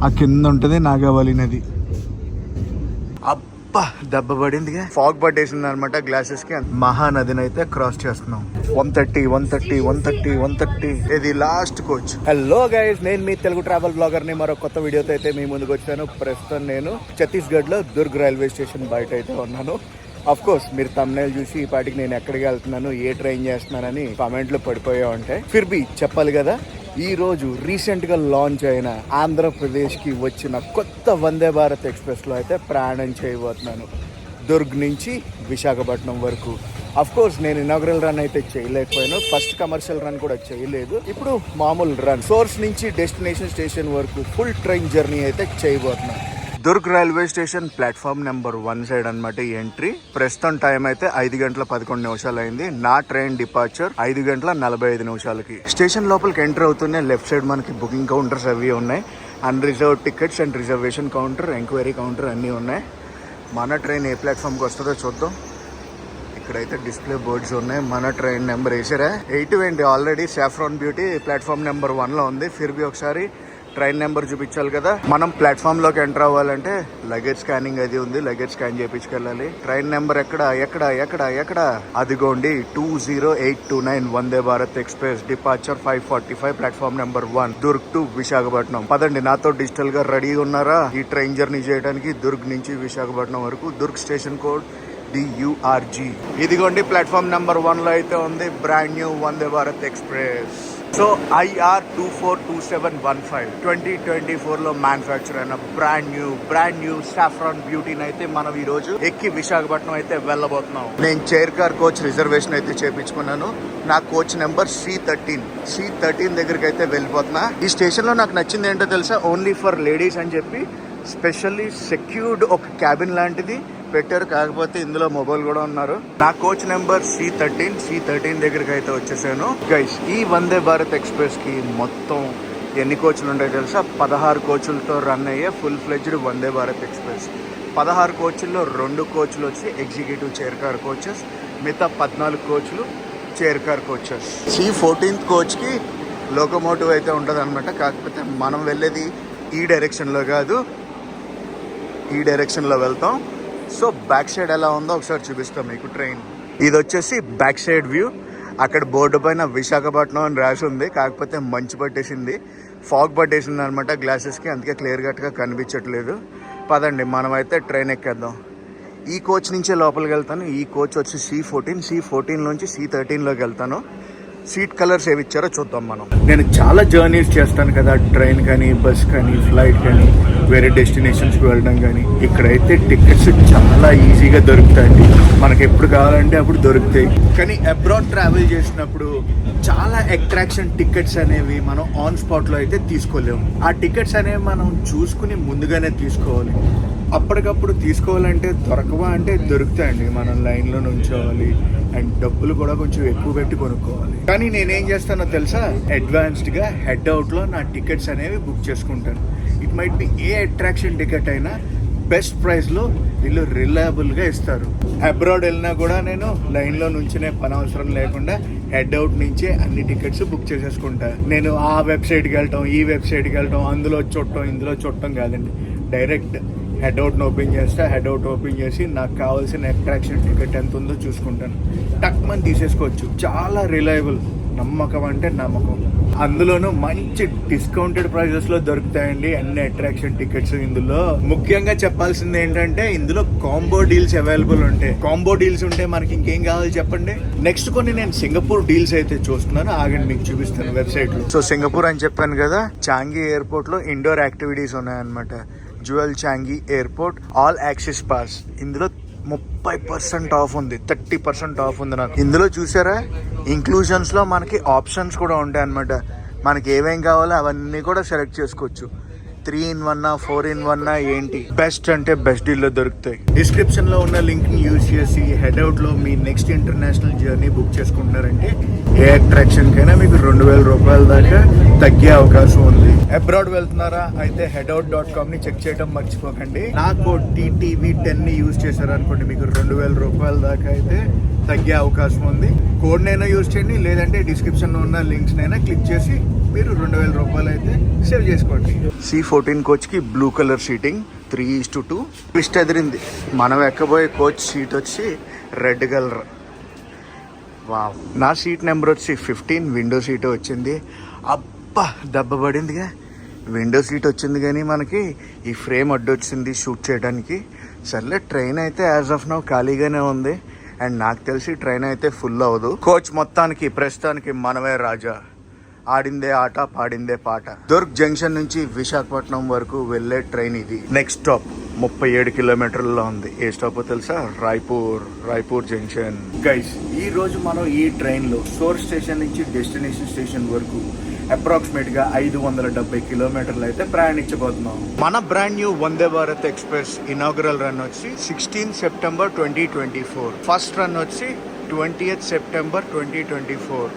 ఆ కింద ఉంటుంది నాగావళి నది. అబ్బా దెబ్బ పడిందిగా, ఫాగ్ పట్టేసింది అనమాట గ్లాసెస్ కి. మహానదిని అయితే క్రాస్ చేస్తున్నాం. 130 ఇది లాస్ట్ కోచ్. హలో గైస్, నేను మీ తెలుగు ట్రావెల్ బ్లాగర్ ని మరో కొత్త వీడియోతో అయితే మీ ముందుకు వచ్చాను. ప్రస్తుతం నేను ఛత్తీస్గఢ్ లో దుర్గ్ రైల్వే స్టేషన్ బయట అయితే ఉన్నాను. అఫ్ కోర్స్ మీరు తమ్నైల్ చూసి ఈ పాటికి నేను ఎక్కడికి వెళ్తున్నాను, ఏ ట్రైన్ చేస్తున్నానని కామెంట్లు పడిపోయా ఉంటాయి. ఫిర్బీ చెప్పాలి కదా, ఈ రోజు రీసెంట్ గా లాంచ్ అయిన ఆంధ్రప్రదేశ్ కి వచ్చిన కొత్త వందే భారత్ ఎక్స్ప్రెస్ లో అయితే ప్రయాణం చేయబోతున్నాను. దుర్గ్ నుంచి విశాఖపట్నం వరకు. అఫ్ కోర్స్ నేను ఇనాగ్రల్ రన్ అయితే చేయలేకపోయాను, ఫస్ట్ కమర్షియల్ రన్ కూడా చేయలేదు. ఇప్పుడు మామూలు రన్, సోర్స్ నుంచి డెస్టినేషన్ స్టేషన్ వరకు ఫుల్ ట్రైన్ జర్నీ అయితే చేయబోతున్నాను. Durg railway station platform number 1 side అనమాట ఈ ఎంట్రీ. ప్రస్తుతం టైం అయితే 5:11 అయింది. నా ట్రైన్ డిపార్చర్ 5:45 స్టేషన్ లోపలికి ఎంటర్ అవుతూనే లెఫ్ట్ సైడ్ మనకి బుకింగ్ కౌంటర్స్ అవి ఉన్నాయి. Unreserve tickets and reservation counter, enquiry counter అన్నీ ఉన్నాయి. మన ట్రైన్ ఏ ప్లాట్ఫామ్కి వస్తుందో చూద్దాం. ఇక్కడైతే డిస్ప్లే బోర్డ్స్ ఉన్నాయి. మన ట్రైన్ నెంబర్ వేసారా 8 already saffron beauty platform number 1లో ఉంది. ఫిర్బీ ఒకసారి ట్రైన్ నెంబర్ చూపించాలి కదా. మనం ప్లాట్ఫామ్ లోకి ఎంటర్ అవ్వాలంటే లగేజ్ స్కానింగ్ అది ఉంది, లగేజ్ స్కాన్ చేయించుకెళ్ళాలి. ట్రైన్ నెంబర్ ఎక్కడ అదిగోండి 20829 Vande Bharat express departure 5:45 platform number 1 Durg to Visakhapatnam. పదండి, నాతో డిజిటల్ గా రెడీ ఉన్నారా ఈ ట్రైన్ జర్నీ చేయడానికి దుర్గ్ నుంచి విశాఖపట్నం వరకు. Durg station code DURG. ఇదిగోండి ప్లాట్ఫామ్ నెంబర్ 1 లో అయితే ఉంది బ్రాండ్ న్యూ వందే భారత్ ఎక్స్ప్రెస్. సో IR 242715 2024 లో మ్యానుఫ్యాక్చర్ అయిన బ్రాండ్ న్యూ సాఫ్రాన్ బ్యూటీని అయితే మనం ఈ రోజు ఎక్కి విశాఖపట్నం అయితే వెళ్ళబోతున్నాం. నేను చైర్ కార్ కోచ్ రిజర్వేషన్ అయితే చేపించుకున్నాను. నా కోచ్ నెంబర్ C13 దగ్గరికి అయితే వెళ్ళిపోతున్నా. ఈ స్టేషన్ లో నాకు నచ్చింది ఏంటో తెలుసా, ఓన్లీ ఫర్ లేడీస్ అని చెప్పి స్పెషల్లీ సెక్యూర్డ్ ఒక క్యాబిన్ లాంటిది పెట్టారు. కాకపోతే ఇందులో మొబైల్ కూడా ఉన్నారు. నా కోచ్ నెంబర్ C13 దగ్గరికి అయితే వచ్చేసాను. గైస్, ఈ వందే భారత్ ఎక్స్ప్రెస్ కి మొత్తం ఎన్ని కోచ్లు ఉంటాయో తెలుసా? 16 కోచ్లతో రన్ అయ్యే full fledged Vande Bharat express. 16 కోచ్ల్లో 2 కోచ్లు వచ్చి ఎగ్జిక్యూటివ్ చైర్ కార్ కోచెస్, మిగతా 14 కోచ్లు చైర్ కార్ కోచెస్. C14 కోచ్కి లోకోమోటివ్ అయితే ఉంటుంది అనమాట. కాకపోతే మనం వెళ్ళేది ఈ డైరెక్షన్లో కాదు, ఈ డైరెక్షన్లో వెళ్తాం. సో బ్యాక్ సైడ్ ఎలా ఉందో ఒకసారి చూపిస్తాం మీకు ట్రైన్. ఇది వచ్చేసి బ్యాక్ సైడ్ వ్యూ. అక్కడ బోర్డు పైన విశాఖపట్నం అని రాసి ఉంది, కాకపోతే మంచు పట్టేసింది, ఫాగ్ పట్టేసింది అనమాట గ్లాసెస్కి, అందుకే క్లియర్ కట్గా కనిపించట్లేదు. పదండి మనమైతే ట్రైన్ ఎక్కేద్దాం. ఈ కోచ్ నుంచే లోపలికి వెళ్తాను. ఈ కోచ్ వచ్చి C14 నుంచి C13లోకి వెళ్తాను. సీట్ కలర్స్ ఏవి ఇచ్చారో చూద్దాం మనం. నేను చాలా జర్నీస్ చేస్తాను కదా, ట్రైన్ కానీ, బస్ కానీ, ఫ్లైట్ కానీ, వేరే డెస్టినేషన్స్కి వెళ్ళడం కానీ. ఇక్కడైతే టికెట్స్ చాలా ఈజీగా దొరుకుతాయండి, మనకి ఎప్పుడు కావాలంటే అప్పుడు దొరుకుతాయి. కానీ అబ్రాడ్ ట్రావెల్ చేసినప్పుడు చాలా అట్రాక్షన్ టికెట్స్ అనేవి మనం ఆన్ స్పాట్లో అయితే తీసుకోలేము. ఆ టికెట్స్ అనేవి మనం చూసుకుని ముందుగానే తీసుకోవాలి. అప్పటికప్పుడు తీసుకోవాలంటే దొరకవా అంటే దొరుకుతాయండి, మనం లైన్లో నుంచోవాలి అండ్ డబ్బులు కూడా కొంచెం ఎక్కువ పెట్టి కొనుక్కోవాలి. కానీ నేనేం చేస్తానో తెలుసా, అడ్వాన్స్డ్గా హెడ్ అవుట్లో నా టికెట్స్ అనేవి బుక్ చేసుకుంటాను. It might be A attraction ticket అయినా బెస్ట్ ప్రైస్లో వీళ్ళు రిలయబుల్గా ఇస్తారు. అబ్రాడ్ వెళ్ళినా కూడా నేను లైన్లో నుంచినే పని అవసరం లేకుండా హెడ్ అవుట్ నుంచే అన్ని టికెట్స్ బుక్ చేసేసుకుంటా. నేను ఆ వెబ్సైట్కి వెళ్ళటం, ఈ వెబ్సైట్కి వెళ్ళటం, అందులో చూడటం, ఇందులో చూడటం కాదండి. డైరెక్ట్ హెడ్ అవుట్ని ఓపెన్ చేస్తా. హెడ్ అవుట్ ఓపెన్ చేసి నాకు కావాల్సిన అట్రాక్షన్ టికెట్ ఎంత ఉందో చూసుకుంటాను, టక్ మని తీసేసుకోవచ్చు. చాలా రిలయబుల్, నమ్మకం అంటే నమ్మకం. అందులోనూ మంచి డిస్కౌంటెడ్ ప్రైజెస్లో దొరుకుతాయండి అన్ని అట్రాక్షన్ టికెట్స్. ఇందులో ముఖ్యంగా చెప్పాల్సింది ఏంటంటే ఇందులో కాంబో డీల్స్ అవైలబుల్ ఉంటాయి. కాంబో డీల్స్ ఉంటే మనకి ఇంకేం కావాలి చెప్పండి. నెక్స్ట్ కొన్ని నేను సింగపూర్ డీల్స్ అయితే చూస్తున్నాను, ఆగండి మీకు చూపిస్తాను వెబ్సైట్ లో. సో సింగపూర్ అని చెప్పాను కదా, చాంగి ఎయిర్పోర్ట్ లో ఇండోర్ యాక్టివిటీస్ ఉన్నాయన్నమాట. Jewel Changi airport all access pass. ఇందులో 30% ఆఫ్ ఉంది, 30% ఆఫ్ ఉంది. నాకు ఇందులో చూసారా, ఇంక్లూజన్స్ లో మనకి ఆప్షన్స్ కూడా ఉంటాయి అన్నమాట. మనకి ఏమేం కావాలో అవన్నీ కూడా సెలెక్ట్ చేసుకోవచ్చు. 3-in-1 4-in-1 ఏంటి, బెస్ట్ అంటే బెస్ట్ డీల్లో దొరుకుతాయి. డిస్క్రిప్షన్ లో ఉన్న లింక్ ని యూజ్ చేసి హెడ్ అవుట్ లో మీ నెక్స్ట్ ఇంటర్నేషనల్ జర్నీ బుక్ చేసుకుంటున్నారంటే ఏ అట్రాక్షన్ కైనా మీకు 2000 రూపాయల దాకా తగ్గే అవకాశం ఉంది. అబ్రాడ్ వెళ్తున్నారా అయితే headout.com ని చెక్ చేయడం మర్చిపోకండి. నా కోడ్ TTV10 ని యూజ్ చేశారనుకోండి, మీకు 2000 రూపాయల దాకా అయితే తగ్గే అవకాశం ఉంది. కోడ్ నైనా యూజ్ చేయండి, లేదంటే డిస్క్రిప్షన్ లో ఉన్న లింక్స్ నైనా క్లిక్ చేసి మీరు 2000 రూపాయలు అయితే సేవ్ చేసుకోండి. C14 కోచ్కి బ్లూ కలర్ సీటింగ్ 3:2. ట్విస్ట్ ఎదిరింది, మనం ఎక్కబోయే కోచ్ సీట్ వచ్చి రెడ్ కలర్. వావ్, నా సీట్ నెంబర్ వచ్చి 15, విండో సీట్ వచ్చింది. అబ్బా దెబ్బ పడిందిగా, విండో సీట్ వచ్చింది కానీ మనకి ఈ ఫ్రేమ్ అడ్డు వచ్చింది షూట్ చేయడానికి. సర్లే, ట్రైన్ అయితే యాజ్ ఆఫ్ నౌ ఖాళీగానే ఉంది అండ్ నాకు తెలిసి ట్రైన్ అయితే ఫుల్ అవ్వదు. కోచ్ మొత్తానికి ప్రస్తుతానికి మనమే రాజా. ఆడిందే ఆట, పాడిందే పాట. దుర్గ్ జంక్షన్ నుంచి విశాఖపట్నం వరకు వెళ్ళే ట్రైన్ ఇది. నెక్స్ట్ స్టాప్ 37 కిలోమీటర్లలో ఉంది. ఏ స్టాప్ తెలుసా? రాయ్పూర్ జంక్షన్. గైస్, ఈ రోజు మనం ఈ ట్రైన్ లో సోర్స్ స్టేషన్ నుంచి డెస్టినేషన్ స్టేషన్ వరకు అప్రాక్సిమేట్ గా 570 కిలోమీటర్లు అయితే ప్రయాణించబోతున్నాం. మన బ్రాండ్ న్యూ వందే భారత్ ఎక్స్ప్రెస్ ఇనాగరల్ రన్ వచ్చి 16 సెప్టెంబర్ 2024. ఫస్ట్ రన్ వచ్చి 20th సెప్టెంబర్ 2024.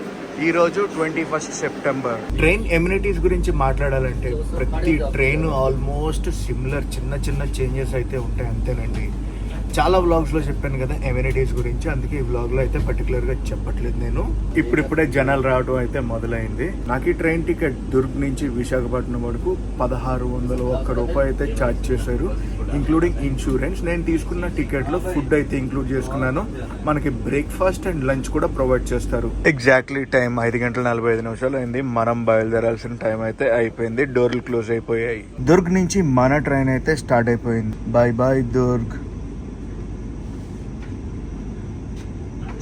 ఈ రోజు 21st సెప్టెంబర్. ట్రైన్ ఎమ్యూనిటీస్ గురించి మాట్లాడాలంటే ప్రతి ట్రైన్ ఆల్మోస్ట్ సిమిలర్, చిన్న చిన్న చేంజెస్ అయితే ఉంటాయి అంతేనండి. చాలా వ్లాగ్స్లో చెప్పాను కదా ఎమ్యూనిటీస్ గురించి, అందుకే ఈ వ్లాగ్లో అయితే పర్టికులర్గా చెప్పట్లేదు నేను. ఇప్పుడిప్పుడే జనాలు రావడం అయితే మొదలైంది. నాకు ఈ ట్రైన్ టికెట్ దుర్గ్ నుంచి విశాఖపట్నం వరకు 1601 రూపాయలు అయితే ఛార్జ్ చేశారు, ఇంక్లూడింగ్ ఇన్సూరెన్స్. నేను తీసుకున్న టికెట్లో ఫుడ్ అయితే ఇంక్లూడ్ చేసుకున్నాను. మనకి బ్రేక్ఫాస్ట్ అండ్ లంచ్ కూడా ప్రొవైడ్ చేస్తారు. ఎగ్జాక్ట్లీ టైం 5:45 అయింది. మనం బయలుదేరాల్సిన టైం అయితే అయిపోయింది. డోర్లు క్లోజ్ అయిపోయాయి. దుర్గ్ నుంచి మన ట్రైన్ అయితే స్టార్ట్ అయిపోయింది. Bye bye Durg.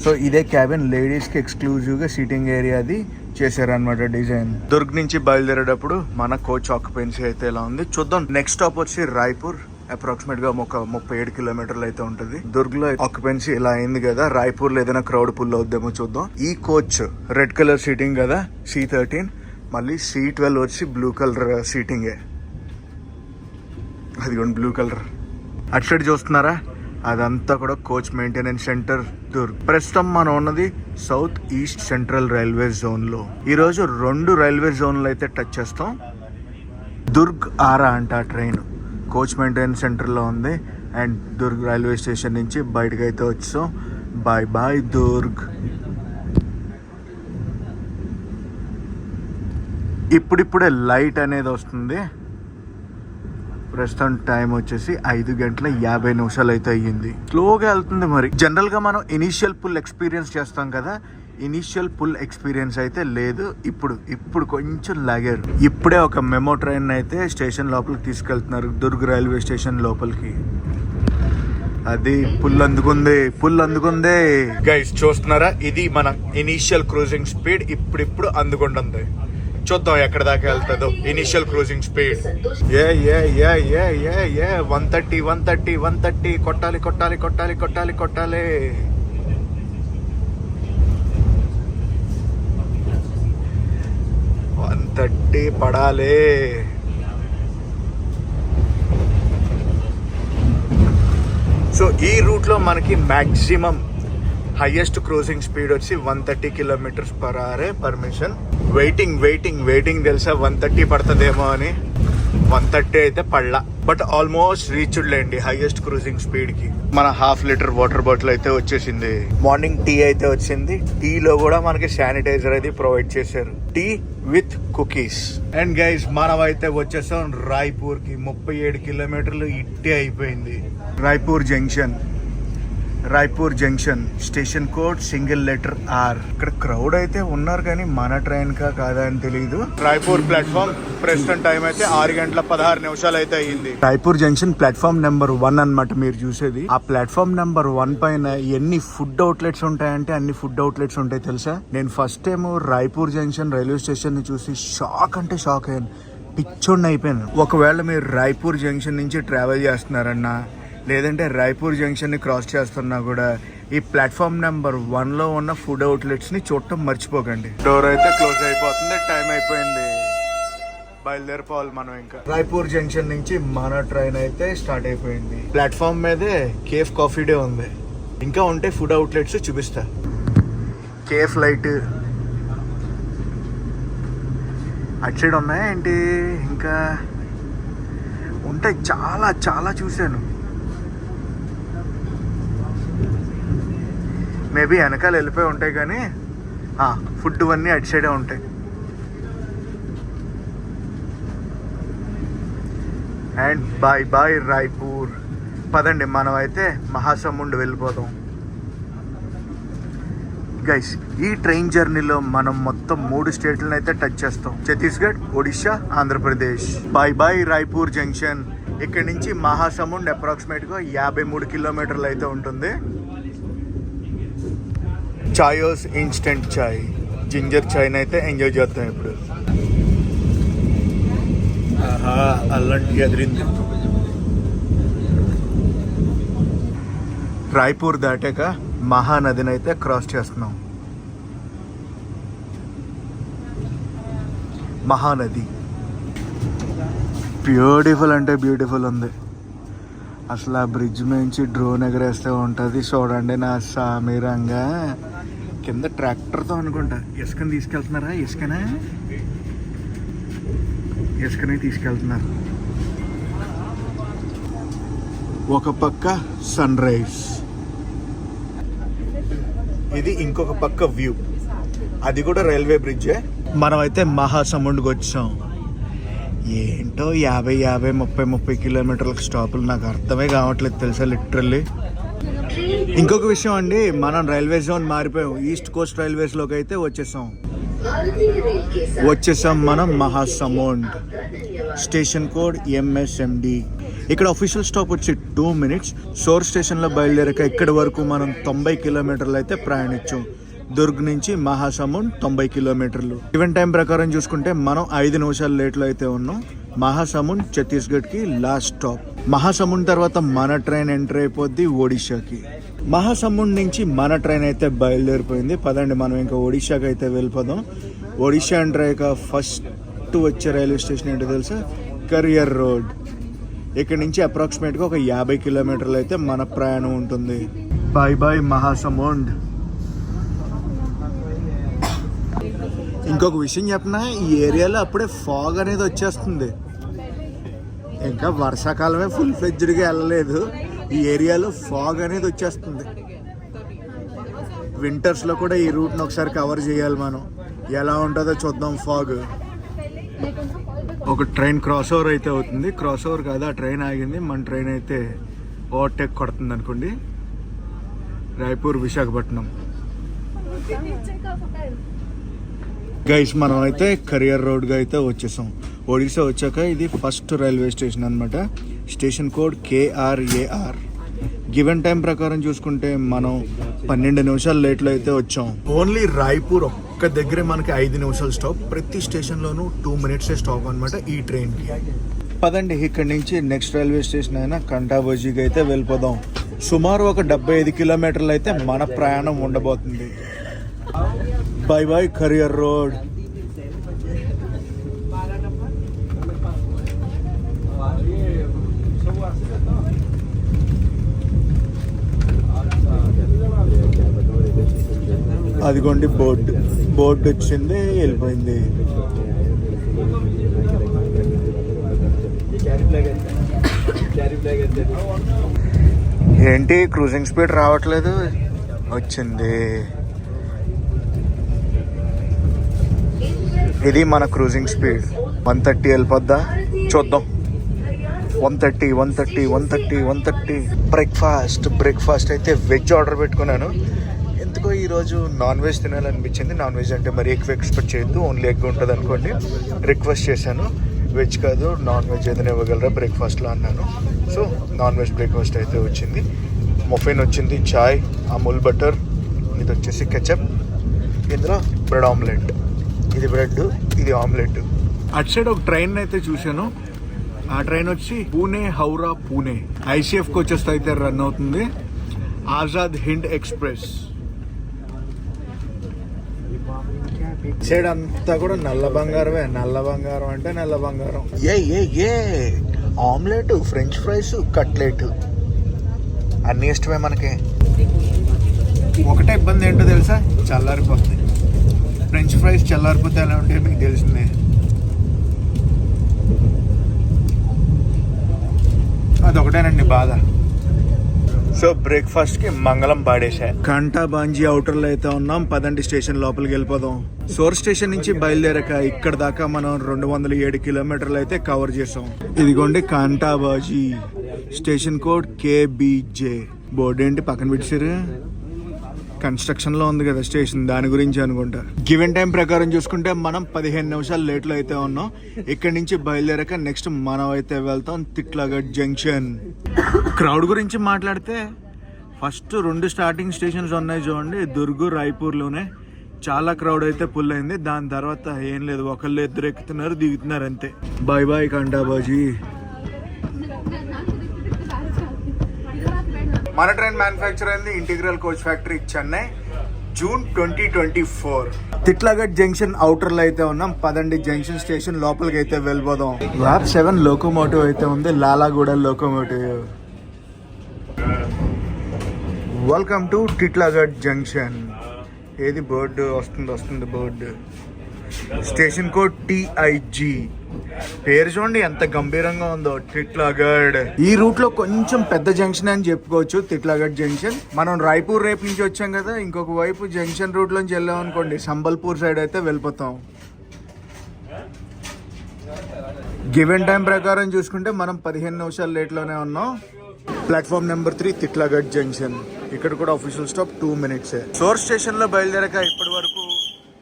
సో ఇదే క్యాబిన్, లేడీస్కి ఎక్స్క్లూజివ్గా సీటింగ్ ఏరియాది చేశారనమాట డిజైన్. దుర్గ్ నుంచి బయలుదేరేటప్పుడు మన కోచ్ ఆక్యుపెన్సీ అయితే ఎలా ఉంది చూద్దాం. నెక్స్ట్ స్టాప్ వచ్చి రాయ్పూర్, అప్రాక్సిమేట్ గా ఒక 37 కిలోమీటర్లు అయితే ఉంటుంది. దుర్గ్ లో ఆక్యుపెన్సీ ఇలా అయింది కదా, రాయ్పూర్ లో ఏదైనా క్రౌడ్ పుల్ అవుద్దేమో చూద్దాం. ఈ కోచ్ రెడ్ కలర్ సీటింగ్ కదా, C13. మళ్ళీ C12 వచ్చి బ్లూ కలర్ సీటింగే. అది కూడా బ్లూ కలర్. అటు సైడ్ చూస్తున్నారా, అదంతా కూడా కోచ్ మెయింటెనెన్స్ సెంటర్ దుర్గ్. ప్రస్తుతం మనం ఉన్నది south east central railway zone లో. ఈ రోజు 2 రైల్వే జోన్లు అయితే టచ్ చేస్తాం. దుర్గ్ ఆరా అంట ట్రైన్ కోచ్ మెయింటెనెన్స్ సెంటర్ లో ఉంది. అండ్ దుర్గ్ రైల్వే స్టేషన్ నుంచి బయటకు అయితే వచ్చాం. Bye bye Durg. ఇప్పుడిప్పుడే లైట్ అనేది వస్తుంది. ప్రస్తుతం టైం వచ్చేసి 5:50 అయితే అయ్యింది. స్లోగా వెళ్తుంది. మరి జనరల్ గా మనం ఇనీషియల్ పుల్ ఎక్స్పీరియన్స్ చేస్తాం కదా, ఇనీషియల్ పుల్ ఎక్స్పీరియన్స్ అయితే లేదు. ఇప్పుడు కొంచెం లాగారు. ఇప్పుడే ఒక మెమో ట్రైన్ అయితే స్టేషన్ లోపలికి తీసుకెళ్తున్నారు, దుర్గ్ రైల్వే స్టేషన్ లోపలికి. అది పుల్ అందుకుంది. గైస్ చూస్తున్నారా, ఇది మన ఇనీషియల్ క్రూజింగ్ స్పీడ్. ఇప్పుడు అందుకుంటుంది. చూద్దాం ఎక్కడ దాకా వెళ్తుందో ఇనిషియల్ క్రూజింగ్ స్పీడ్. 130 కొట్టాలి. 130 పడాలి. సో ఈ రూట్ లో మనకి మాక్సిమం హైయెస్ట్ క్రూజింగ్ స్పీడ్ వచ్చి 130 km/h పర్మిషన్. వెయిటింగ్ తెలుసా 130 పడుతుందేమో అని. 130 అయితే పడలా, బట్ ఆల్మోస్ట్ రీచ్డ్ లేండి హైయెస్ట్ క్రూజింగ్ స్పీడ్ కి. మన 1/2 లీటర్ వాటర్ బాటిల్ అయితే వచ్చేసింది. మార్నింగ్ టీ అయితే వచ్చింది. టీలో కూడా మనకి శానిటైజర్ అయితే ప్రొవైడ్ చేశారు. Tea with cookies. And guys, మనం అయితే వచ్చేసాం రాయ్పూర్ కి. 37 కిలోమీటర్లు ఇట్టే అయిపోయింది. Raipur junction station code single. ఇక్కడ క్రౌడ్ అయితే ఉన్నారు కానీ మన ట్రైన్ కాదా అని తెలియదు. రాయ్పూర్ ప్లాట్ఫామ్ ప్రస్తుతం టైం అయితే 6:16 అయితే అయ్యింది. రాయ్పూర్ జంక్షన్ ప్లాట్ఫామ్ నెంబర్ 1 అన్నమాట మీరు చూసేది. ఆ ప్లాట్ఫామ్ నెంబర్ 1 పైన ఎన్ని ఫుడ్ అవుట్లెట్స్ ఉంటాయంటే అన్ని ఫుడ్ అవుట్లెట్స్ ఉంటాయి తెలుసా. నేను first time Raipur junction railway station ని చూసి షాక్ అయ్యాను. పిచ్చోడిని అయిపోయాను. ఒకవేళ మీరు రాయ్పూర్ జంక్షన్ నుంచి ట్రావెల్ చేస్తున్నారన్నా, లేదంటే రాయ్పూర్ జంక్షన్ ని క్రాస్ చేస్తున్నా కూడా ఈ ప్లాట్ఫామ్ నెంబర్ 1 లో ఉన్న ఫుడ్ అవుట్లెట్స్ ని చూడటం మర్చిపోకండి. డోర్ అయితే క్లోజ్ అయిపోతుంది, టైం అయిపోయింది, బయలుదేరిపోవాలి మనం. ఇంకా రాయ్పూర్ జంక్షన్ నుంచి మన ట్రైన్ అయితే స్టార్ట్ అయిపోయింది. ప్లాట్ఫామ్ మీదే కేఫ్ కాఫీ డే ఉంది. ఇంకా ఉంటే ఫుడ్ అవుట్లెట్స్ చూపిస్తా. కేఫ్ లైట్ అటు సైడ్ ఉన్నాయా ఏంటి, ఇంకా ఉంటాయి. చాలా చూశాను. మేబీ వెనకాల వెళ్ళిపోయి ఉంటాయి కానీ ఫుడ్ అన్నీ అటు సైడే ఉంటాయి. And bye bye Raipur. పదండి మనం అయితే మహాసముండ్ వెళ్ళిపోదాం. గైస్, ఈ ట్రైన్ జర్నీలో మనం మొత్తం 3 స్టేట్లను అయితే టచ్ చేస్తాం. Chhattisgarh, Odisha, Andhra Pradesh. Bye bye Raipur junction. ఇక్కడ నుంచి మహాసముండ్ అప్రాక్సిమేట్గా 53 కిలోమీటర్లు అయితే ఉంటుంది. చాయోస్ ఇన్స్టెంట్ చాయ్, జింజర్ చాయ్ని అయితే ఎంజాయ్ చేస్తాం ఇప్పుడు. ఆహా, అల్లంటి ఎదిరింది. రాయ్పూర్ దాటాక మహానదిని అయితే క్రాస్ చేస్తున్నాం. మహానది బ్యూటిఫుల్ అంటే బ్యూటిఫుల్ ఉంది. అసలు ఆ బ్రిడ్జ్ నుంచి డ్రోన్ ఎగరేస్తే ఉంటుంది చూడండి. నా సామీరంగా కింద ట్రాక్టర్తో అనుకుంటా ఇసుకని తీసుకెళ్తున్నారా? ఇసుకనే తీసుకెళ్తున్నారు. ఒక పక్క సన్ రైజ్, ఇది ఇంకొక పక్క వ్యూ. అది కూడా రైల్వే బ్రిడ్జే. మనమైతే మహాసముండ్కి వచ్చాం. ఏంటో 50-30 కిలోమీటర్లకు స్టాపులు నాకు అర్థమే కావట్లేదు తెలుసా లిటరల్లీ. ఇంకొక విషయం అండి, మనం రైల్వే జోన్ మారిపోయాం. ఈస్ట్ కోస్ట్ రైల్వేస్లోకి అయితే వచ్చేసాం మనం మహాసముండ్. Station code MSMD. ఇక్కడ అఫీషియల్ స్టాప్ వచ్చి 2 minutes. సోర్ స్టేషన్లో బయలుదేరాక ఇక్కడి వరకు మనం 90 కిలోమీటర్లు అయితే ప్రయాణించాం. దుర్గ్ నుంచి మహాసముండ్ 90 కిలోమీటర్లు. ఈవెన్ టైం ప్రకారం చూసుకుంటే మనం 5 నిమిషాలు లేట్లో అయితే ఉన్నాం. మహాసముండ్ ఛత్తీస్గఢ్కి లాస్ట్ స్టాప్. మహాసముండ్ తర్వాత మన ట్రైన్ ఎంటర్ అయిపోద్ది ఒడిశాకి. మహాసముండ్ నుంచి మన ట్రైన్ అయితే బయలుదేరిపోయింది. పదండి మనం ఇంకా ఒడిశాకి అయితే వెళ్ళిపోదాం. ఒడిశా ఎంటర్ అయ్యాక ఫస్ట్ వచ్చే రైల్వే స్టేషన్ ఏంటో తెలుసా? Career road. ఇక్కడ నుంచి అప్రాక్సిమేట్గా ఒక 50 కిలోమీటర్లు అయితే మన ప్రయాణం ఉంటుంది. Bye bye Mahasamund. ఇంకొక విషయం చెప్పిన, ఈ ఏరియాలో అప్పుడే ఫాగ్ అనేది వచ్చేస్తుంది. ఇంకా వర్షాకాలమే ఫుల్ ఫ్లెడ్జ్డ్గా వెళ్ళలేదు. ఈ ఏరియాలో ఫాగ్ అనేది వచ్చేస్తుంది. వింటర్స్లో కూడా ఈ రూట్ని ఒకసారి కవర్ చేయాలి మనం. ఎలా ఉంటుందో చూద్దాం ఫాగ్. ఒక ట్రైన్ క్రాస్ ఓవర్ అయితే అవుతుంది. క్రాస్ ఓవర్ కాదు, ఆ ట్రైన్ ఆగింది. మన ట్రైన్ అయితే ఓవర్టేక్ కొడుతుంది అనుకోండి. రాయ్పూర్ విశాఖపట్నం. గైస్, మనం అయితే కరియర్ రోడ్గా అయితే వచ్చేసాం. ఒడిశా వచ్చాక ఇది ఫస్ట్ రైల్వే స్టేషన్ అనమాట. Station code KRAR. Given time ప్రకారం చూసుకుంటే మనం 12 నిమిషాలు లేట్లో అయితే వచ్చాం. ఓన్లీ రాయ్పూర్ ఒక్క దగ్గరే మనకి 5 నిమిషాలు స్టాప్. ప్రతి స్టేషన్లోనూ 2 minutes స్టాప్ అనమాట ఈ ట్రైన్కి. పదండి ఇక్కడి నుంచి నెక్స్ట్ రైల్వే స్టేషన్ అయినా కంటాబోజీకి అయితే వెళ్ళిపోదాం. సుమారు ఒక 75 కిలోమీటర్లు అయితే మన ప్రయాణం ఉండబోతుంది. Bye bye Kariar road. అదిగోండి బోర్డు వచ్చింది, వెళ్ళిపోయింది. ఏంటి క్రూజింగ్ స్పీడ్ రావట్లేదు? వచ్చింది. ఇది మన క్రూజింగ్ స్పీడ్. 130 వెళ్ళిపోద్దా చూద్దాం. 130. బ్రేక్ఫాస్ట్ అయితే వెజ్ ఆర్డర్ పెట్టుకున్నాను. ఎందుకో ఈరోజు నాన్ వెజ్ తినాలనిపించింది. నాన్ వెజ్ అంటే మరి ఎక్కువ ఎక్స్పెక్ట్ చేయొద్దు, ఓన్లీ ఎగ్ ఉంటుంది అనుకోండి. రిక్వెస్ట్ చేశాను, వెజ్ కాదు నాన్ వెజ్ ఏదైనా ఇవ్వగలరా బ్రేక్ఫాస్ట్లో అన్నాను. సో నాన్ వెజ్ బ్రేక్ఫాస్ట్ అయితే వచ్చింది. మొఫైన్ వచ్చింది, చాయ్, అమూల్ బటర్, ఇది వచ్చేసి కెచప్, ఇందులో బ్రెడ్ ఆమ్లెట్. ఇది బ్రెడ్, ఇది ఆమ్లెట్. అటు సైడ్ ఒక ట్రైన్ అయితే చూశాను. ఆ ట్రైన్ వచ్చి పూణే, హౌరా, పూణే ICF కోచెస్ అయితే రన్ అవుతుంది. ఆజాద్ హింద్ ఎక్స్ప్రెస్. సైడ్ అంతా కూడా నల్ల బంగారమే. నల్ల బంగారం అంటే నల్ల బంగారం. ఏ ఆమ్లెట్, ఫ్రెంచ్ ఫ్రైస్, కట్లెట్ అన్నీ ఇష్టమే మనకి. ఒకటే ఇబ్బంది ఏంటో తెలుసా? చల్లారిపోతుంది. ఫ్రెంచ్ ఫ్రైస్ చల్లారిపోతే ఎలా ఉంటాయో మీకు తెలిసిందే. అదొకటేనండి బాధ. సో బ్రేక్ఫాస్ట్ కి మంగళం పాడేసా. కంటాబాంజీ అవుటర్ లో అయితే ఉన్నాం. పదండి స్టేషన్ లోపలికి వెళ్ళిపోదాం. సోర్ స్టేషన్ నుంచి బయలుదేరక ఇక్కడ దాకా మనం 207 కిలోమీటర్లు అయితే కవర్ చేసాం. ఇదిగోండి కంటాబాజీ స్టేషన్ కోడ్ KBJ. బోర్డు ఏంటి పక్కన పెట్టారు? కన్స్ట్రక్షన్ లో ఉంది కదా స్టేషన్, దాని గురించి అనుకుంటా. గివెన్ టైం ప్రకారం చూసుకుంటే మనం 15 నిమిషాలు లేట్ లో అయితే ఉన్నాం. ఇక్కడి నుంచి బయలుదేరాక నెక్స్ట్ మనం అయితే వెళ్తాం తిట్లాగఢ్ జంక్షన్. క్రౌడ్ గురించి మాట్లాడితే ఫస్ట్ 2 స్టార్టింగ్ స్టేషన్స్ ఉన్నాయి చూడండి, దుర్గ్, రాయ్పూర్లోనే చాలా క్రౌడ్ అయితే ఫుల్ అయింది. దాని తర్వాత ఏం లేదు, ఒకళ్ళు ఇద్దరు ఎక్కుతున్నారు దిగుతున్నారు అంతే. Bye bye Kantabanji. మన ట్రైన్ మ్యానుఫ్యాక్చర్ అయింది integral coach factory Chennai, June 2024. Titlagarh junction outer లో అయితే ఉన్నాం. పదండి జంక్షన్ స్టేషన్ లోపలికి అయితే వెళ్ళిపోదాం. ల్యాబ్ 7 లోకోమోటివ్ అయితే ఉంది, Lalaguda locomotive. Welcome to Titlagarh junction. ఏది బోర్డు వస్తుంది బోర్డు. Station code TIG. పేరు చూడండి ఎంత గంభీరంగా ఉందో, తిట్లాగఢ్. ఈ రూట్ లో కొంచెం పెద్ద జంక్షన్ అని చెప్పుకోవచ్చు తిట్లాగఢ్ జంక్షన్. మనం రాయ్పూర్ రేపు నుంచి వచ్చాం కదా, ఇంకొక వైపు జంక్షన్ రూట్ లోంచి వెళ్ళాం అనుకోండి, సంబల్పూర్ సైడ్ అయితే వెళ్ళిపోతాం. గివెన్ టైం ప్రకారం చూసుకుంటే మనం 15 నిమిషాలు లేట్ లోనే ఉన్నాం. Platform number 3 Titlagarh junction. ఇక్కడ కూడా official stop 2 minutes. Source station లో బయలుదేరక ఇప్పటి వరకు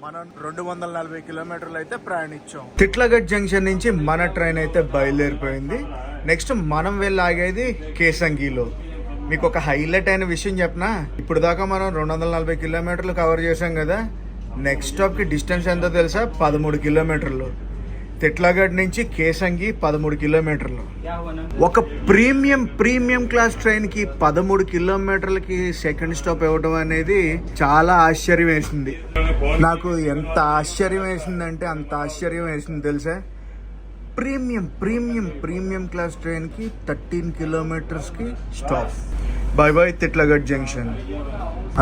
మనం 240 కిలోమీటర్లు అయితే ప్రయాణించాం. తిట్లాగఢ్ జంక్షన్ నుంచి మన ట్రైన్ అయితే బయలుదేరిపోయింది. నెక్స్ట్ మనం వెళ్ళి ఆగేది కేసంగిలో. మీకు ఒక హైలైట్ అయిన విషయం చెప్పనా, ఇప్పుడు దాకా మనం 240 కిలోమీటర్లు కవర్ చేసాం కదా, నెక్స్ట్ స్టాప్ కి డిస్టెన్స్ ఎంతో తెలుసా? 13 కిలోమీటర్లు. తిట్లాగఢ్ నుంచి కేసంగి 13 కిలోమీటర్లు. ఒక ప్రీమియం క్లాస్ ట్రైన్ కి 13 కిలోమీటర్లకి సెకండ్ స్టాప్ ఇవ్వడం అనేది చాలా ఆశ్చర్యం వేసింది నాకు. ఎంత ఆశ్చర్యం వేసిందంటే అంత ఆశ్చర్యం వేసింది తెలుసా. ప్రీమియం క్లాస్ ట్రైన్ కి 13 కిలోమీటర్స్ కి stop. Bye bye Titlagarh junction.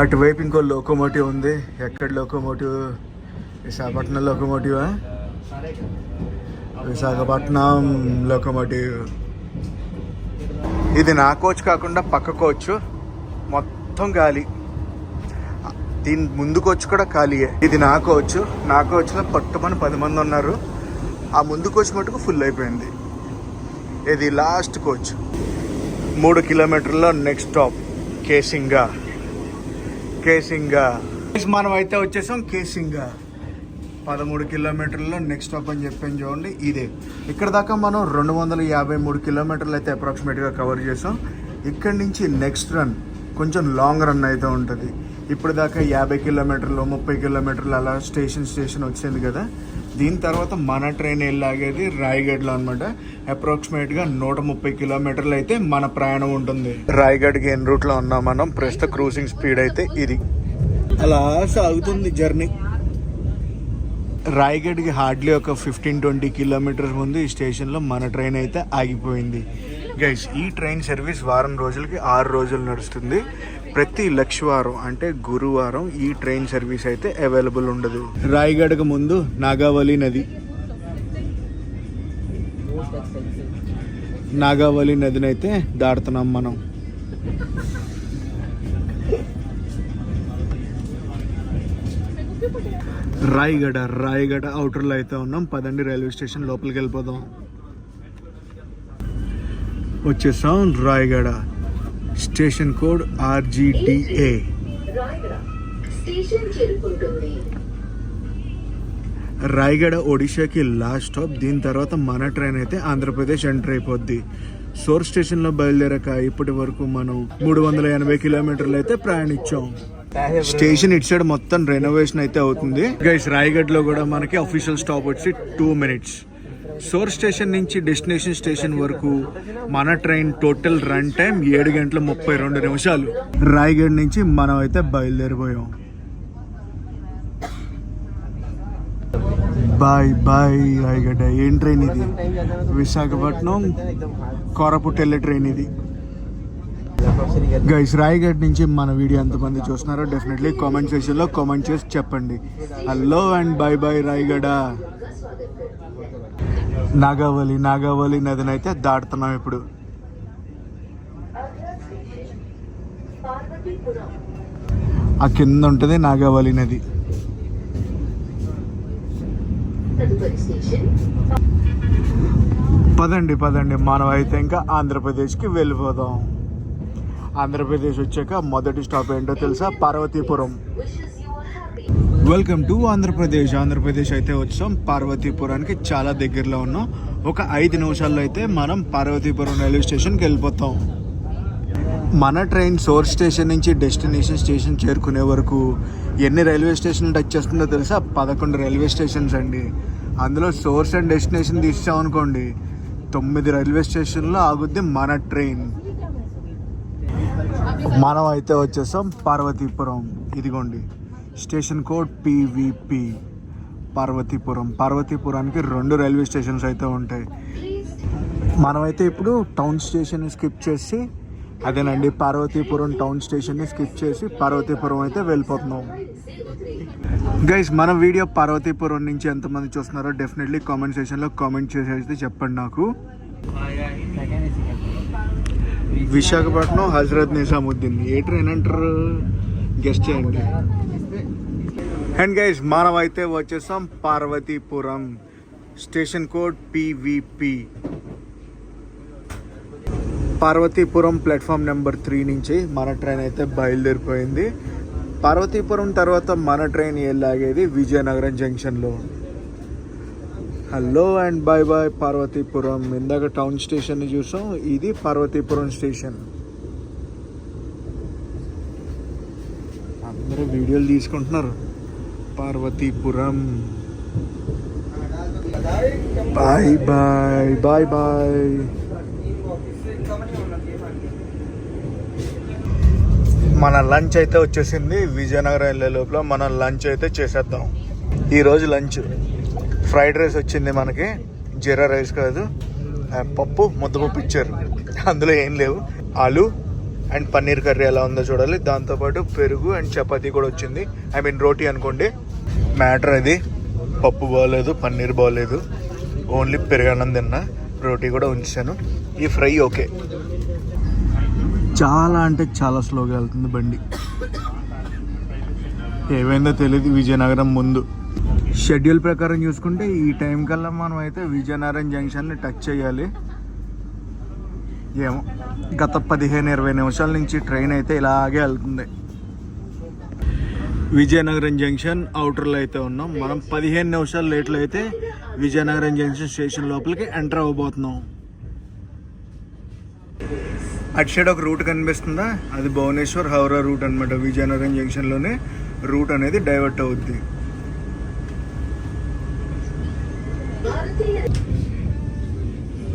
అటువైపు ఇంకో లోకోమోటివ్ ఉంది. ఎక్కడ లోకోమోటివ్? విశాఖపట్నం లోకోమోటివా? విశాఖపట్నం లోకోమోటివ్. ఇది నా కోచ్ కాకుండా పక్క కోచ్, మొత్తం ఖాళీ. దీని ముందు కోచ్ కూడా ఖాళీయే. ఇది నా కోచ్లో పట్టుమని 10 మంది ఉన్నారు. ఆ ముందు కోచ్ మటుకు ఫుల్ అయిపోయింది. ఇది లాస్ట్ కోచ్. 3 కిలోమీటర్లో నెక్స్ట్ స్టాప్ కేసింగా. మనం అయితే వచ్చేసాం కేసింగా. 13 కిలోమీటర్లో నెక్స్ట్ స్టాప్ అని చెప్పాను చూడండి, ఇదే. ఇక్కడ దాకా మనం 253 కిలోమీటర్లు అయితే అప్రాక్సిమేట్గా కవర్ చేసాం. ఇక్కడి నుంచి నెక్స్ట్ రన్ కొంచెం లాంగ్ రన్ అయితే ఉంటుంది. ఇప్పుడు దాకా 50 కిలోమీటర్లు 30 కిలోమీటర్లు అలా స్టేషన్ వచ్చింది కదా. దీని తర్వాత మన ట్రైన్ వెళ్ళాగేది రాయ్గఢ్లో అనమాట. అప్రాక్సిమేట్గా 130 కిలోమీటర్లు అయితే మన ప్రయాణం ఉంటుంది. రాయ్గఢ్కి ఎన్ రూట్లో ఉన్నాం మనం. ప్రస్తుత క్రూజింగ్ స్పీడ్ అయితే ఇది. అలా సాగుతుంది జర్నీ. రాయ్గఢ్కి హార్డ్లీ ఒక 15-20 కిలోమీటర్స్ ముందు ఈ స్టేషన్లో మన ట్రైన్ అయితే ఆగిపోయింది. గైస్, ఈ ట్రైన్ సర్వీస్ వారం రోజులకి 6 రోజులు నడుస్తుంది. ప్రతి లక్షవారం అంటే గురువారం ఈ ట్రైన్ సర్వీస్ అయితే అవైలబుల్ ఉండదు. రాయ్గఢ్కి ముందు నాగావళి నదిని అయితే దాటుతున్నాం మనం. రాయ్గఢ అవుటర్లో అయితే ఉన్నాం. పదండి రైల్వే స్టేషన్ లోపలికి వెళ్ళిపోదాం. వచ్చేసాం Rayagada. Station code RGDA. Rayagada ఒడిశాకి లాస్ట్ స్టాప్. దీని తర్వాత మన ట్రైన్ అయితే ఆంధ్రప్రదేశ్ ఎంటర్ అయిపోద్ది. సోర్ స్టేషన్లో బయలుదేరాక ఇప్పటి వరకు మనం 380 కిలోమీటర్లు అయితే ప్రయాణించాం. స్టేషన్ ఇటు సైడ్ మొత్తం రెనోవేషన్ అయితే అవుతుంది. గైస్, రాయ్గఢ్లో కూడా మనకి అఫీషియల్ స్టాప్ వచ్చి 2 minutes. సోర్ స్టేషన్ నుంచి డెస్టినేషన్ స్టేషన్ వరకు మన ట్రైన్ టోటల్ రన్ టైం 7 గంటల 32 నిమిషాలు. రాయ్గఢ్ నుంచి మనం అయితే బయలుదేరిపోయాం. బాయ్ రాయ్గఢ. ఏం ట్రైన్ ఇది? విశాఖపట్నం కోరాపుట్ వెళ్ళే ట్రైన్ ఇది. గైస్, రాయ్గఢ్ నుంచి మన వీడియో ఎంతమంది చూస్తున్నారో డెఫినెట్లీ కామెంట్ సెక్షన్లో కామెంట్ చేసి చెప్పండి. Hello and bye Rayagada. Nagavali నదిని అయితే దాటుతున్నాం ఇప్పుడు. ఆ కింద ఉంటుంది నాగావళి నది. పదండి మనం అయితే ఇంకా ఆంధ్రప్రదేశ్కి వెళ్ళిపోదాం. ఆంధ్రప్రదేశ్ వచ్చాక మొదటి స్టాప్ ఏంటో తెలుసా? పార్వతీపురం. వెల్కమ్ టు ఆంధ్రప్రదేశ్ అయితే వచ్చాం. పార్వతీపురానికి చాలా దగ్గరలో ఉన్నాం. ఒక 5 నిమిషాల్లో అయితే మనం పార్వతీపురం రైల్వే స్టేషన్కి వెళ్ళిపోతాం. మన ట్రైన్ సోర్స్ స్టేషన్ నుంచి డెస్టినేషన్ స్టేషన్ చేరుకునే వరకు ఎన్ని రైల్వే స్టేషన్లు టచ్ చేస్తుందో తెలుసా? 11 రైల్వే స్టేషన్స్ అండి. అందులో సోర్స్ అండ్ డెస్టినేషన్ తీసామనుకోండి 9 రైల్వే స్టేషన్లో ఆగుద్ది మన ట్రైన్. మనం అయితే వచ్చేసాం పార్వతీపురం. ఇదిగోండి station code PVP. పార్వతీపురానికి 2 railway stations అయితే ఉంటాయి. మనమైతే ఇప్పుడు టౌన్ స్టేషన్ స్కిప్ చేసి, అదేనండి పార్వతీపురం టౌన్ స్టేషన్ని స్కిప్ చేసి పార్వతీపురం అయితే వెళ్ళిపోతున్నాం. గైస్, మన వీడియో పార్వతీపురం నుంచి ఎంతమంది చూస్తున్నారో డెఫినెట్లీ కామెంట్ సెక్షన్లో కామెంట్ చేసేసి చెప్పండి నాకు. విశాఖపట్నం హజరత్ నిజాముద్దీన్ ఏ ట్రైన్ అంటారు గెస్ట్ చేయండి. అండ్ గైస్, మనం అయితే వచ్చేసాం Parvathipuram. Station code PVP. Parvathipuram platform number 3 నుంచి మన ట్రైన్ అయితే బయలుదేరిపోయింది. పార్వతీపురం తర్వాత మన ట్రైన్ లాగేది విజయనగరం జంక్షన్లో. Hello and bye bye Parvathipuram. ఇందాక టౌన్ స్టేషన్ని చూసాం, ఇది పార్వతీపురం స్టేషన్. అందరూ వీడియోలు తీసుకుంటున్నారు. Parvathipuram. Bye bye bye bye. మన లంచ్ అయితే వచ్చేసింది. విజయనగరం వెళ్ళే లోపల మనం లంచ్ అయితే చేసేద్దాం. ఈరోజు లంచ్ ఫ్రైడ్ రైస్ వచ్చింది మనకి. జీరా రైస్ కాదు, పప్పు, ముద్దపప్పు ఇచ్చారు. అందులో ఏం లేవు. ఆలు అండ్ పన్నీర్ కర్రీ ఎలా ఉందో చూడాలి. దాంతోపాటు పెరుగు అండ్ చపాతీ కూడా వచ్చింది. ఐ మీన్ రోటీ అనుకోండి. మ్యాటర్ అది, పప్పు బాగోలేదు, పన్నీర్ బాగోలేదు, ఓన్లీ పెరుగన్నం తిన్నా. రోటీ కూడా ఉంచాను. ఈ ఫ్రై ఓకే. చాలా అంటే చాలా స్లోగా వెళ్తుంది బండి. ఏమైందో తెలియదు. విజయనగరం ముందు షెడ్యూల్ ప్రకారం చూసుకుంటే ఈ టైం కల్లా మనం అయితే విజయనగరం జంక్షన్ని టచ్ చేయాలి. ఏమో గత 15-20 నిమిషాల నుంచి ట్రైన్ అయితే ఇలాగే వెళ్తుంది. విజయనగరం జంక్షన్ అవుటర్లో అయితే ఉన్నాం. మనం 15 నిమిషాలు లేట్లో అయితే విజయనగరం జంక్షన్ స్టేషన్ లోపలికి ఎంటర్ అవ్వబోతున్నాం. అటు సైడ్ ఒక రూట్ కనిపిస్తుందా? అది భువనేశ్వర్ హౌరా రూట్ అనమాట. విజయనగరం జంక్షన్లోనే రూట్ అనేది డైవర్ట్ అవుద్ది.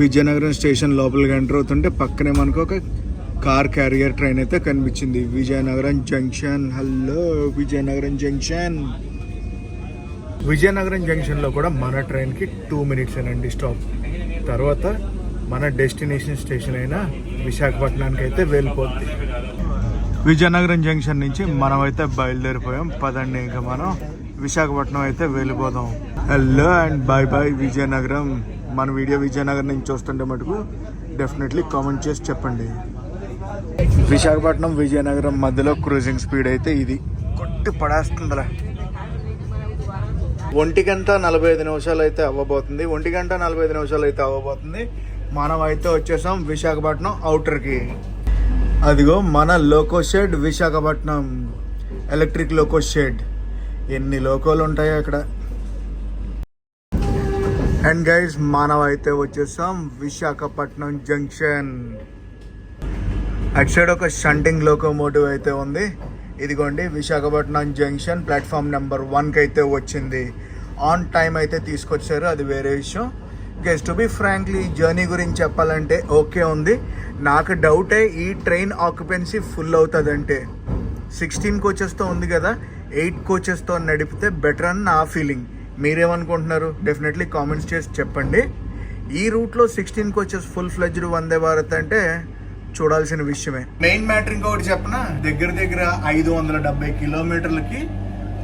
విజయనగరం స్టేషన్ లోపలికి ఎంటర్ అవుతుంటే పక్కనే మనకు ఒక కార్ క్యారియర్ ట్రైన్ అయితే కనిపించింది. Vizianagaram junction. Hello Vizianagaram junction. Vizianagaram జంక్షన్లో కూడా మన ట్రైన్కి 2 minutes అండి స్టాప్. తర్వాత మన డెస్టినేషన్ స్టేషన్ అయిన విశాఖపట్నానికి అయితే వెళ్ళిపోద్ది. విజయనగరం జంక్షన్ నుంచి మనం అయితే బయలుదేరిపోయాం. పదండి ఇంకా మనం విశాఖపట్నం అయితే వెళ్ళిపోదాం. Hello and bye bye Vizianagaram. మన వీడియో విజయనగరం నుంచి చూస్తుంటే మటుకు డెఫినెట్లీ కామెంట్ చేసి చెప్పండి. విశాఖపట్నం విజయనగరం మధ్యలో క్రూజింగ్ స్పీడ్ అయితే ఇది కొట్టి పడేస్తుందిలే. 1:45 నిమిషాలు అయితే అవ్వబోతుంది. 1:45 నిమిషాలు అయితే అవ్వబోతుంది. మనం అయితే వచ్చేసాం విశాఖపట్నం అవుటర్కి. అదిగో మన loco shed Visakhapatnam. Electric loco shed. ఎన్ని లోకోలు ఉంటాయో అక్కడ. అండ్ గైస్, మనం అయితే వచ్చేసాం విశాఖపట్నం జంక్షన్. అటు సైడ్ ఒక షంటింగ్ లోకోమోటివ్ అయితే ఉంది. ఇదిగోండి విశాఖపట్నం జంక్షన్ ప్లాట్ఫామ్ నెంబర్ 1కి అయితే వచ్చింది. ఆన్ టైం అయితే తీసుకొచ్చారు, అది వేరే విషయం. Guess to be frankly journey గురించి చెప్పాలంటే ఓకే ఉంది. నాకు డౌటే ఈ ట్రైన్ ఆక్యుపెన్సీ ఫుల్ అవుతుందంటే. 16 కోచెస్తో ఉంది కదా, 8 కోచెస్తో నడిపితే బెటర్ అని నా ఫీలింగ్. మీరేమనుకుంటున్నారు? డెఫినెట్లీ కామెంట్స్ చేసి చెప్పండి. ఈ రూట్లో 16 coaches full fledged Vande Bharat అంటే చూడాల్సిన విషయమే. మెయిన్ మ్యాటర్ ఇంకొకటి చెప్పనా, దగ్గర 570 కిలోమీటర్లకి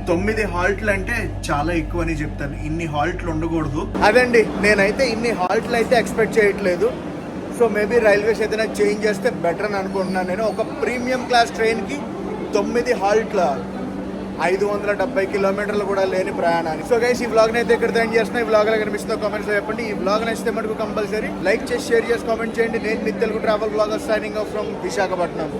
9 హాల్ట్లు అంటే చాలా ఎక్కువ అని చెప్తాను. ఇన్ని హాల్ట్లు ఉండకూడదు. అదండి, నేనైతే ఇన్ని హాల్ట్లు అయితే ఎక్స్పెక్ట్ చేయట్లేదు. సో మేబీ రైల్వేస్ ఏదైనా చేంజ్ చేస్తే బెటర్ అని అనుకుంటున్నాను నేను. ఒక ప్రీమియం క్లాస్ ట్రైన్కి 9 హాల్ట్ల 570 కిలోమీటర్లు కూడా లేని ప్రయాణాన్ని. సో గైస్, ఈ వ్లాగ్ని అయితే ఇక్కడ ఎండ్ చేస్తున్నా. ఈ వ్లాగ్ ఎలా కనిపిస్తుందో కామెంట్స్లో చెప్పండి. ఈ వ్లాగ్ నచ్చితే మటుకు కంపల్సరీ లైక్ చేసి షేర్ చేసి కామెంట్ చేయండి. నేను మీ Telugu travel vlogger signing off from Visakhapatnam.